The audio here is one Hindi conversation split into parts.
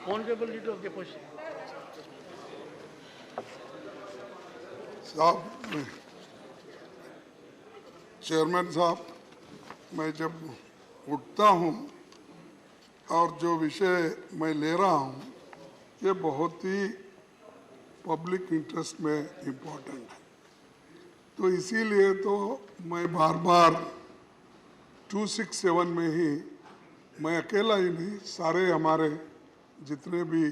Honorable Leader of the Opposition. साहब, चेयरमैन साहब, मैं जब उठता हूँ और जो विषय मैं ले रहा हूँ ये बहुत ही पब्लिक इंटरेस्ट में इम्पोर्टेंट है, तो इसीलिए तो मैं बार बार 267 में ही, मैं अकेला ही नहीं, सारे हमारे जितने भी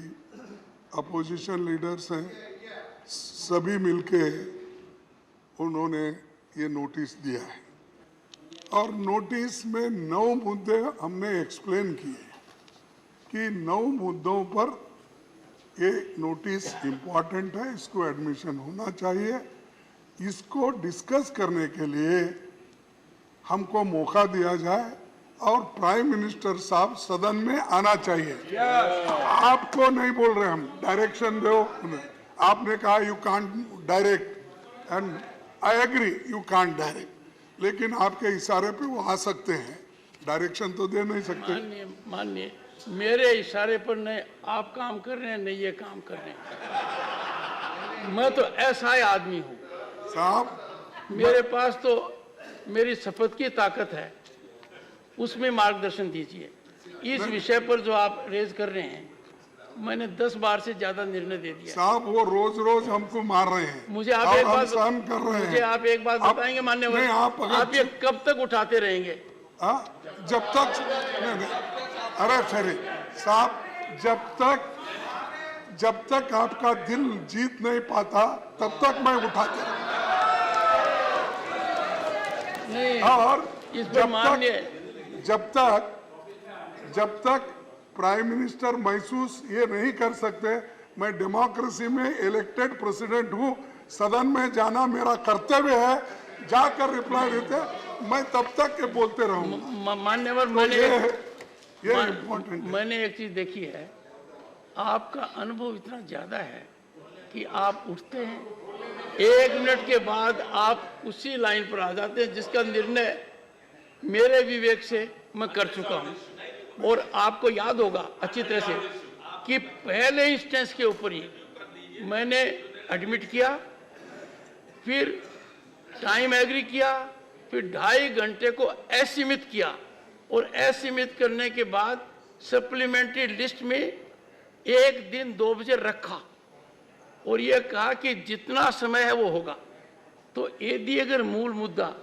अपोजिशन लीडर्स हैं सभी मिलके उन्होंने ये नोटिस दिया है और नोटिस में 9 मुद्दे हमने एक्सप्लेन किए कि 9 मुद्दों पर ये नोटिस इम्पॉर्टेंट है, इसको एडमिशन होना चाहिए। इसको डिस्कस करने के लिए हमको मौका दिया जाए और प्राइम मिनिस्टर साहब सदन में आना चाहिए। आपको नहीं बोल रहे हम, डायरेक्शन दो। आपने कहा you can't direct and I agree you can't direct, लेकिन आपके इशारे पे वो आ सकते हैं, डायरेक्शन तो दे नहीं सकते। माननीय, मेरे इशारे पर नहीं आप काम कर रहे हैं, नहीं ये काम कर रहे हैं। मैं तो ऐसा ही आदमी हूँ साहब, मेरे पास तो मेरी शपथ की ताकत है, उसमें मार्गदर्शन दीजिए। इस विषय पर जो आप रेज कर रहे हैं, मैंने 10 बार से ज्यादा निर्णय दे दिया। साहब, वो रोज रोज हमको मार रहे हैं, मुझे आप एक बात सहन कर रहे हैं। मुझे आप एक बात बताएंगे मान्यवर, आप ये कब तक उठाते रहेंगे? जब तक नहीं, अरे सर साहब, जब तक आपका दिल जीत नहीं पाता तब तक मैं उठाते नहीं। और इस पर माननीय, जब तक प्राइम मिनिस्टर महसूस ये नहीं कर सकते मैं डेमोक्रेसी में इलेक्टेड प्रेसिडेंट हूँ, सदन में जाना मेरा कर्तव्य है, जाकर रिप्लाई देते, मैं तब तक के बोलते रहूंगा। मान्यवर, मैंने एक चीज देखी है, आपका अनुभव इतना ज्यादा है कि आप उठते हैं 1 मिनट के बाद आप उसी लाइन पर आ जाते हैं जिसका निर्णय मेरे विवेक से मैं कर चुका हूं। और आपको याद होगा अच्छी तरह से कि पहले इंस्टेंस के ऊपर ही मैंने एडमिट किया, फिर टाइम एग्री किया, फिर 2.5 घंटे को असीमित किया और असीमित करने के बाद सप्लीमेंट्री लिस्ट में 1 दिन 2 बजे रखा और यह कहा कि जितना समय है वो होगा। तो यदि अगर मूल मुद्दा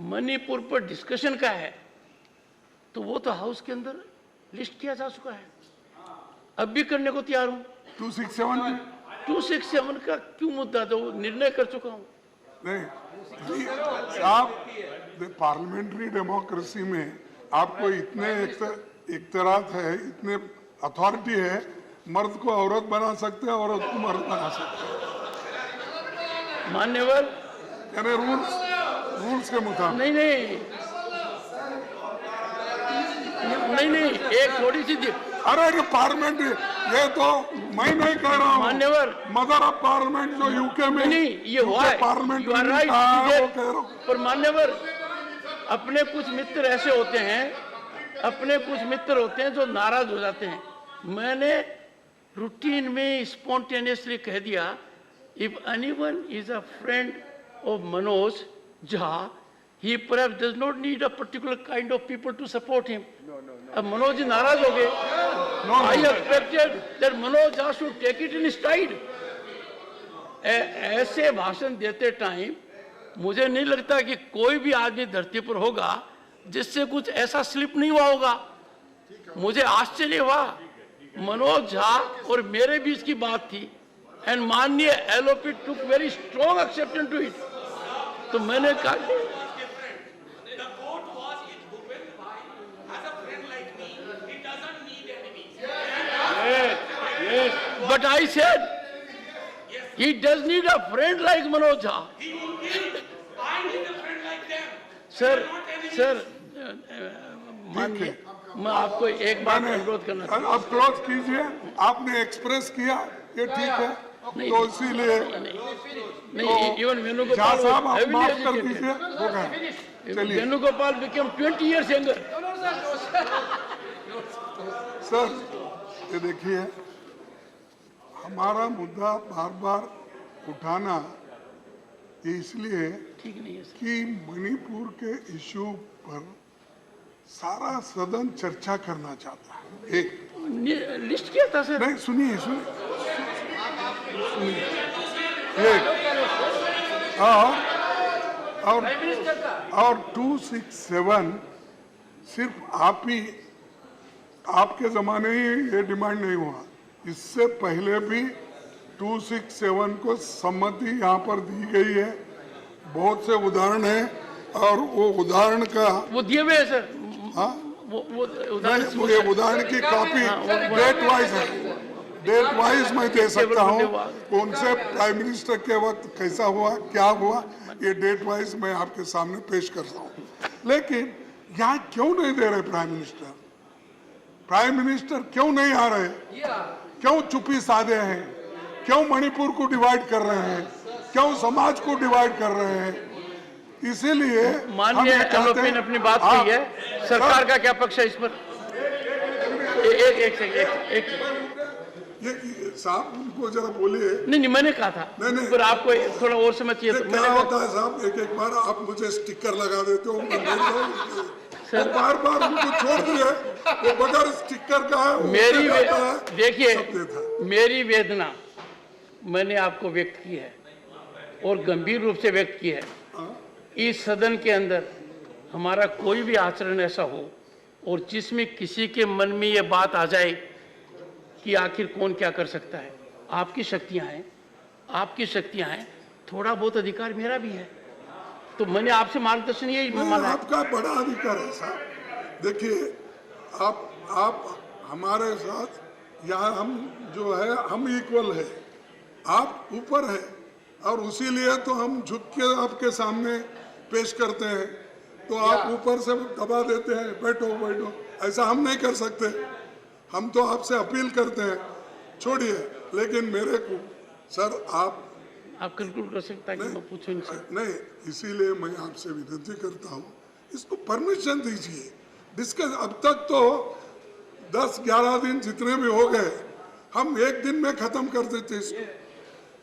मणिपुर पर डिस्कशन का है तो वो तो हाउस के अंदर लिस्ट किया जा चुका है, अब भी करने को तैयार हूं। 267 का क्यों मुद्दा, जो निर्णय कर चुका हूं। नहीं आप पार्लियामेंट्री डेमोक्रेसी में आपको इतने इख्तियारात है, इतने अथॉरिटी है, मर्द को औरत बना सकते हैं, औरत को मर्द बना सकते हैं मान्यवर, यानी रूल्स के मुताबिक। नहीं, एक थोड़ी सी अरे पार्लियामेंट, ये तो मैं नहीं कह रहा हूँ मान्यवर, मदर ऑफ पार्लियामेंट जो यूके में नहीं ये हुआ है पार्लियामेंट पर मान्यवर, अपने कुछ मित्र ऐसे होते हैं जो नाराज हो जाते हैं। मैंने रूटीन में स्पॉन्टेनियसली कह दिया, if anyone is a friend of Manoj Jha, he perhaps does not need a particular kind of people to support him. अब मनोज जी नाराज हो गए। I expected that Manoj Jha should take it in stride. ऐसे भाषण देते टाइम मुझे नहीं लगता कि कोई भी आदमी धरती पर होगा जिससे कुछ ऐसा स्लिप नहीं हुआ होगा। मुझे आश्चर्य हुआ, मनोज झा और मेरे बीच की बात थी एंड माननीय LOP took very strong acceptance to it. तो मैंने कहा but I said he does need a friend like Manoj Jha. I need a friend like them. Sir मानिए, मैं आपको एक बात अनुरोध करना चाहता हूँ। अब क्लोज कीजिए, आपने एक्सप्रेस किया, ये ठीक है, तो इसीलिए नहीं, इवन वेणुगोपाल साहब आप माफ कर दीजिए, हो गया, चलिए। Venugopal became 20 years younger. Sir ये देखिए, हमारा मुद्दा बार बार उठाना ये इसलिए ठीक नहीं है सर। कि मणिपुर के इश्यू पर सारा सदन चर्चा करना चाहता है। एक लिस्ट किया था सर। नहीं, सुनिए सुनिए सुनिए, एक और 267 सिर्फ आपके जमाने ही ये डिमांड नहीं हुआ, इससे पहले भी 267 को सम्मति यहाँ पर दी गई है। बहुत से उदाहरण हैं और वो उदाहरण का वो दिए हुए है सर। हाँ वो नहीं, ये उदाहरण की कॉपी डेट वाइज है, डेट वाइज मैं दे सकता हूँ कौन से प्राइम मिनिस्टर के वक्त कैसा हुआ क्या हुआ, ये डेट वाइज मैं आपके सामने पेश करता हूँ। लेकिन यहाँ क्यों नहीं दे रहे प्राइम मिनिस्टर? प्राइम मिनिस्टर क्यों नहीं आ रहे? क्यों चुप्पी साधे हैं? क्यों मणिपुर को डिवाइड कर रहे हैं? क्यों समाज को डिवाइड कर रहे हैं? इसीलिए माननीय एमओपी ने अपनी बात कही है। सरकार का क्या पक्ष है इस पर? एक ये साहब उनको जरा बोलिए। नहीं, मैंने कहा था नहीं, पर आपको थोड़ा और समझ चाहिए तो क्या होता है साहब, एक बार आप मुझे स्टिकर लगा देते हो, मैं बोल रहा हूँ, सर, तो बार बार उनको छोड़ दिए, वो बगैर स्टिकर का है, वो देखिए सब देता है। मेरी वेदना मैंने आपको व्यक्त की है और गंभीर रूप से व्यक्त की है। इस सदन के अंदर हमारा कोई भी आचरण ऐसा हो और जिसमें किसी के मन में ये बात आ जाए कि आखिर कौन क्या कर सकता है। आपकी शक्तियां हैं, आपकी शक्तियां हैं, थोड़ा बहुत अधिकार मेरा भी है, तो मैंने आपसे मार्गदर्शन यही मांगा। आपका बड़ा अधिकार है साहब। देखिए आप हमारे साथ यहाँ हम जो है हम इक्वल है, आप ऊपर है और उसीलिए तो हम झुक के आपके सामने पेश करते हैं, तो आप ऊपर से दबा देते हैं, बैठो बैठो, ऐसा हम नहीं कर सकते। हम तो आपसे अपील करते हैं, छोड़िए, लेकिन मेरे को सर आप कंक्लूड कर सकता है कि मैं पूछूं इनसे? नहीं, इसीलिए मैं आपसे विनती करता हूँ, इसको परमिशन दीजिए डिस्कस। अब तक तो 10-11 दिन जितने भी हो गए, हम एक दिन में खत्म कर देते इसको।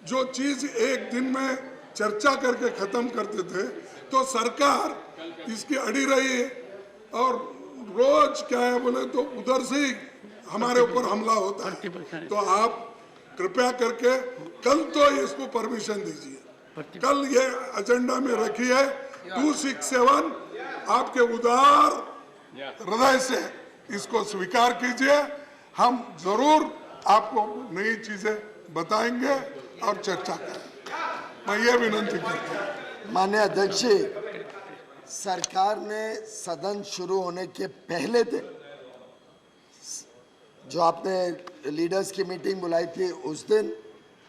जो चीज एक दिन में चर्चा करके खत्म करते थे, तो सरकार इसकी अड़ी रही है और रोज क्या है बोले तो उधर से ही हमारे ऊपर हमला होता है। तो आप कृपया करके कल तो इसको परमिशन दीजिए, कल ये एजेंडा में रखिए। 267 आपके उदार हृदय से इसको स्वीकार कीजिए, हम जरूर आपको नई चीजें बताएंगे और चर्चा करेंगे। मैं ये विनती करता हूँ। माननीय अध्यक्ष जी, सरकार ने सदन शुरू होने के पहले दिन जो आपने लीडर्स की मीटिंग बुलाई थी उस दिन,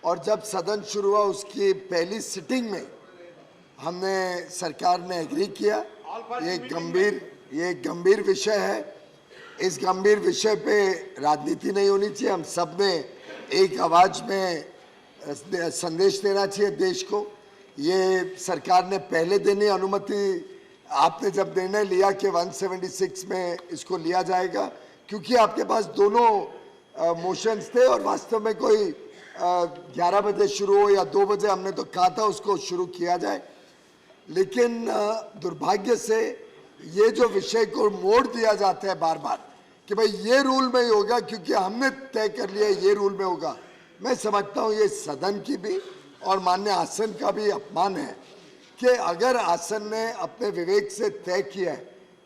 और जब सदन शुरू हुआ उसकी पहली सिटिंग में हमने सरकार ने एग्री किया। ये गंभीर विषय है, इस गंभीर विषय पे राजनीति नहीं होनी चाहिए। हम सब ने एक आवाज में संदेश देना चाहिए देश को। ये सरकार ने पहले दिन ही अनुमति, आपने जब निर्णय लिया कि 176 में इसको लिया जाएगा, क्योंकि आपके पास दोनों मोशंस थे और वास्तव में कोई 11 बजे शुरू हो या 2 बजे, हमने तो कहा था उसको शुरू किया जाए। लेकिन दुर्भाग्य से ये जो विषय को मोड़ दिया जाता है बार बार कि भाई ये रूल में ही होगा क्योंकि हमने तय कर लिया ये रूल में होगा, मैं समझता हूँ ये सदन की भी और माननीय आसन का भी अपमान है कि अगर आसन ने अपने विवेक से तय किया है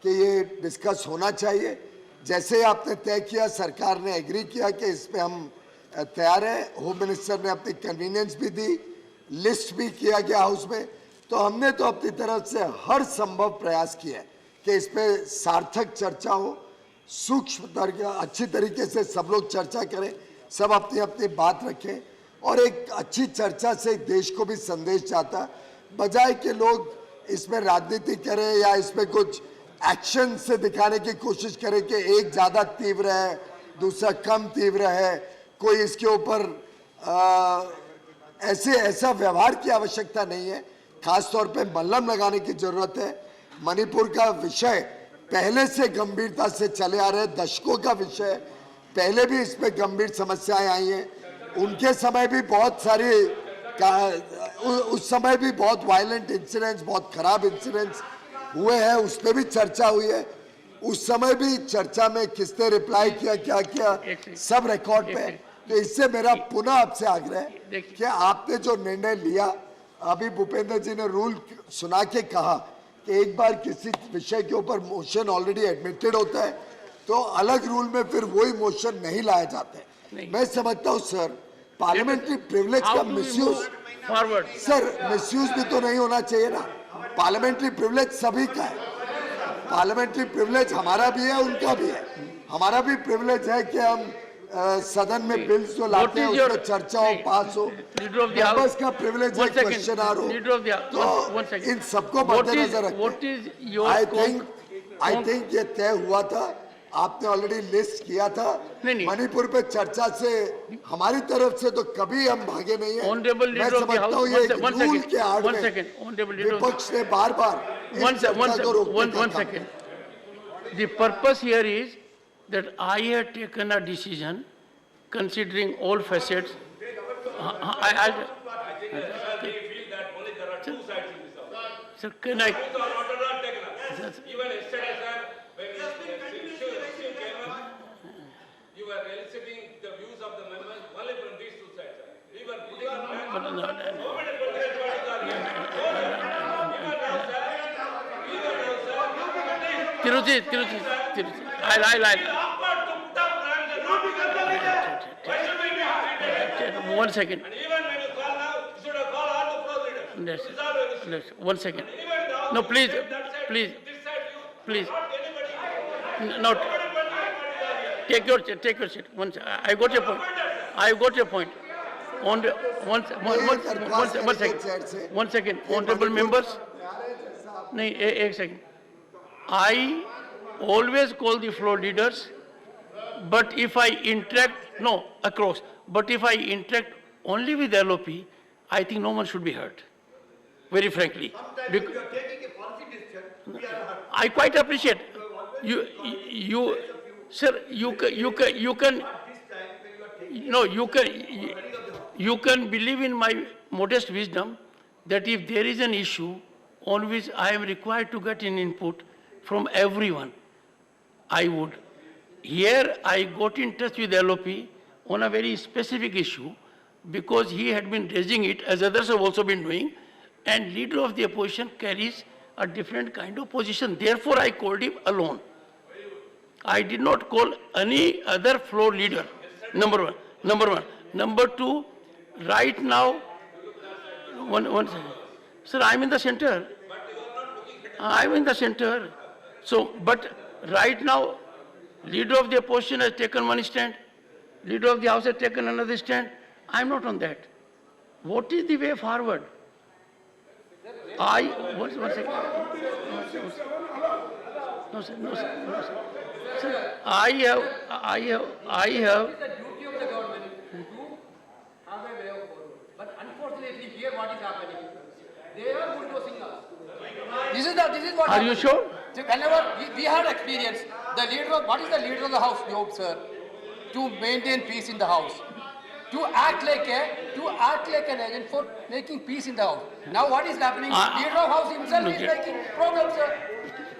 कि ये डिस्कस होना चाहिए, जैसे ही आपने तय किया, सरकार ने एग्री किया कि इस पे हम तैयार हैं, होम मिनिस्टर ने अपनी कन्वीनियंस भी दी, लिस्ट भी किया गया हाउस में, तो हमने तो अपनी तरफ से हर संभव प्रयास किया है कि इस पे सार्थक चर्चा हो, अच्छी तरीके से सब लोग चर्चा करें, सब अपनी अपनी बात रखें और एक अच्छी चर्चा से देश को भी संदेश जाता, बजाय कि लोग इसमें राजनीति करें या इसमें कुछ एक्शन से दिखाने की कोशिश करें कि एक ज़्यादा तीव्र है दूसरा कम तीव्र है, कोई इसके ऊपर ऐसा व्यवहार की आवश्यकता नहीं है। खास तौर पे मल्लम लगाने की जरूरत है। मणिपुर का विषय पहले से गंभीरता से चले आ रहे दशकों का विषय, पहले भी इसमें गंभीर समस्याएं आई हैं, उनके समय भी बहुत सारे उस समय भी बहुत वायलेंट इंसिडेंट्स, बहुत खराब इंसिडेंट्स हुए हैं, उस पर भी चर्चा हुई है। उस समय भी चर्चा में किसने रिप्लाई किया, क्या किया, सब रिकॉर्ड पे है। तो इससे मेरा पुनः आपसे आग्रह है कि आपने जो निर्णय लिया, अभी भूपेंद्र जी ने रूल सुना के कहा कि एक बार किसी विषय के ऊपर मोशन ऑलरेडी एडमिटेड होता है तो अलग रूल में फिर वही मोशन नहीं लाया जाता है। मैं समझता हूँ सर, पार्लियामेंट्री प्रिविलेज का मिसयूज, फॉरवर्ड सर मिसयूज भी तो नहीं होना चाहिए ना। पार्लियामेंट्री प्रिविलेज सभी का है, पार्लियामेंट्री प्रिविलेज हमारा भी है, उनका भी है। हमारा भी प्रिविलेज है कि हम सदन में बिल्स जो लाते हैं उसमें चर्चा हो, पास हो। मेंबर्स का प्रिविलेज है क्वेश्चन आर हो। तो इन सबको मद्देनजर रखते आई थिंक ये तय हुआ था, आपने ऑलरेडी लिस्ट किया था। मणिपुर पे चर्चा से हमारी तरफ से तो कभी हम भागे नहीं है। मैं समझता हूँ ये रूल के आड़ में विपक्ष ने बार-बार one second. The purpose here is that I have taken a decision considering all facets. Sir, can I? Even yesterday, sir, when Shiv came up, you were eliciting the views of the members only from these two sides, sir. We were putting on Tiruchi, one second. And even when you call now, you should have called all the floor leaders. Yes. One second. No, please. This side you, Please. not anybody. No. Take your seat. I got your point. One second. Honorable members. No, एक second. I always call the floor leaders, but if I interact, but if I interact only with LOP, I think no one should be hurt. Very frankly. I quite appreciate you, sir. You can believe in my modest wisdom that if there is an issue on which I am required to get an input from everyone, I would. Here I got in touch with LOP on a very specific issue because he had been raising it, as others have also been doing, and leader of the opposition carries a different kind of position. Therefore, I called him alone. I did not call any other floor leader, number one. Number two, right now, one second. Sir, I'm in the center. So, but right now, leader of the opposition has taken one stand, leader of the house has taken another stand. I'm not on that. What is the way forward? One second. No, sir. Sir, I have. It is the duty of the government to have a way of forward. But unfortunately, here what is happening? They are bulldozing us. This is what. Are you sure? So whenever we had experience, what is the leader of the house job, sir? To maintain peace in the house. To act like an agent for making peace in the house. Now what is happening? Leader of house himself is making problems, sir.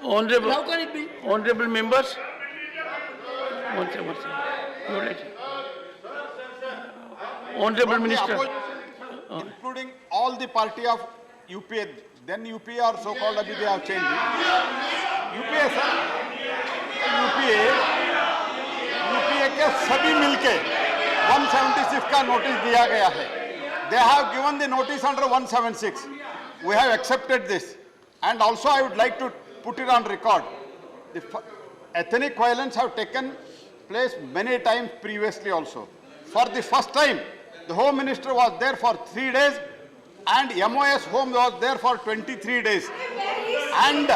Honorable, How can it be? Honorable members. One second. Honorable Minister. Including all the party of UPA, then UPA or so-called abhi they have changed. UPA sir, UPA के सभी मिलके 176 का नोटिस दिया गया है. They have given the notice under 176. We have accepted this, and also I would like to put it on record. The ethnic violence have taken place many times previously also. For the first time, the Home Minister was there for 3 days, and MOS Home was there for 23 days. And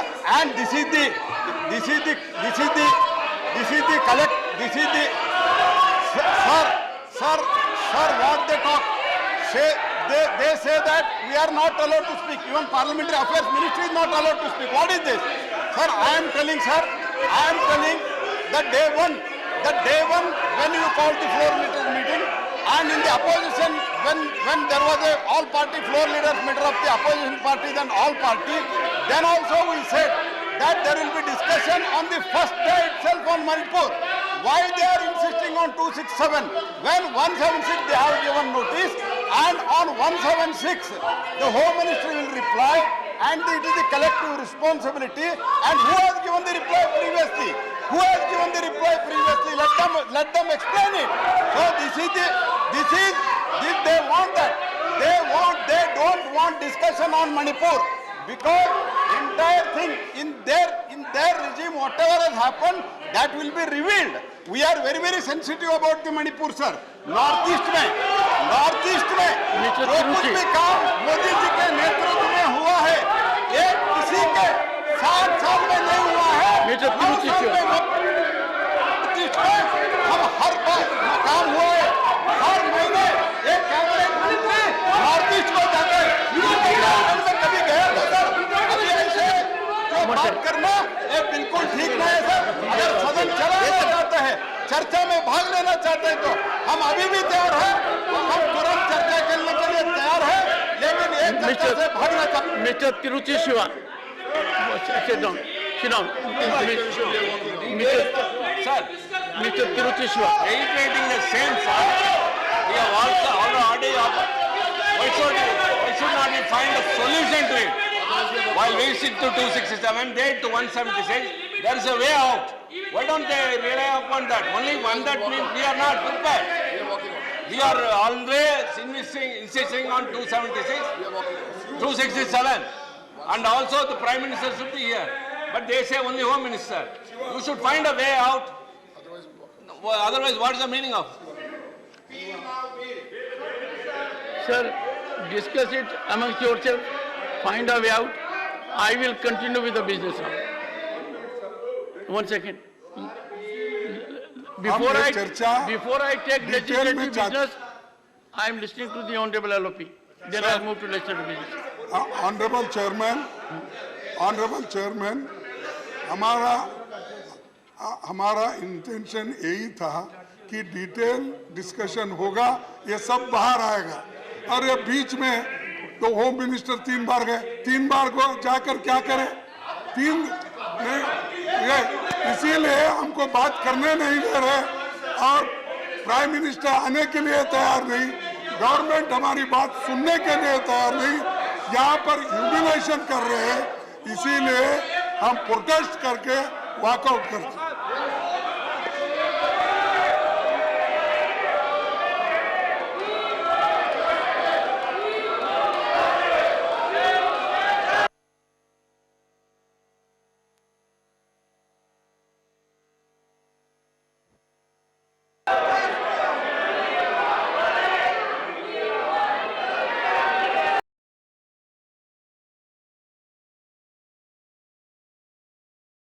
this is the sir, what they talk. They say that we are not allowed to speak. Even Parliamentary Affairs Ministry is not allowed to speak. What is this? Sir, I am telling that day one when you called the floor meeting, and And in the opposition, when there was a all-party floor leaders meeting of the opposition parties and all party, then also we said that there will be discussion on the first day itself on Manipur. Why they are insisting on 267 when 176 they have given notice, and on 176 the Home Ministry will reply, and it is the collective responsibility. And who has given the reply previously? Who has given the reply previously? Let them explain it. So they want that. They don't want discussion on Manipur, because entire thing in their regime, whatever has happened, that will be revealed. We are very, very sensitive about the Manipur, sir. Northeast में जो कुछ भी काम मोदी जी के नेतृत्व में हुआ है, ये किसी के 7 साल में नहीं हुआ है। 9 साल में नॉर्थ हम हर बार काम हुआ है। हर महीने एक कैबिनेट मंत्री नॉर्थ ईस्ट को जाते हैं। में कभी गया था सर? अभी ऐसे जो बात करना ये बिल्कुल ठीक नहीं है सर। अगर सदन चलाना चाहते हैं, चर्चा में भाग लेना चाहते हैं, तो हम अभी भी तैयार हैं। हम तुरंत चर्चा करने के लिए तैयार हैं, लेकिन एक चर्चा से भागना चाहते हैं। Mr. Tiruchi Shiva, sit down. Mr. Tiruchi Shiva. Reiterating the same fact, we have also already, why should not we find a solution to it? While we sit to 267, they to 176, there is a way out. Why don't they rely upon that? Only one that means we are not prepared. We are always insisting on 276, 267, and also the Prime Minister should be here. But they say only Home Minister. You should find a way out. Otherwise, what is the meaning of? Sir, discuss it amongst yourself, find a way out. I will continue with the business now. 1 second. Before I take legislative business, I am listening to the Honorable LOP. Then I move to legislative business. Honorable Chairman, हमारा इंटेंशन यही था कि डिटेल डिस्कशन होगा, ये सब बाहर आएगा। और ये बीच में तो होम मिनिस्टर 3 बार गए, 3 बार को जाकर क्या करें? इसीलिए हमको बात करने नहीं दे रहे, और प्राइम मिनिस्टर आने के लिए तैयार नहीं, गवर्नमेंट हमारी बात सुनने के लिए तैयार नहीं, यहाँ पर ह्यूमिलेशन कर रहे हैं। इसीलिए हम प्रोटेस्ट करके वॉकआउट करते हैं।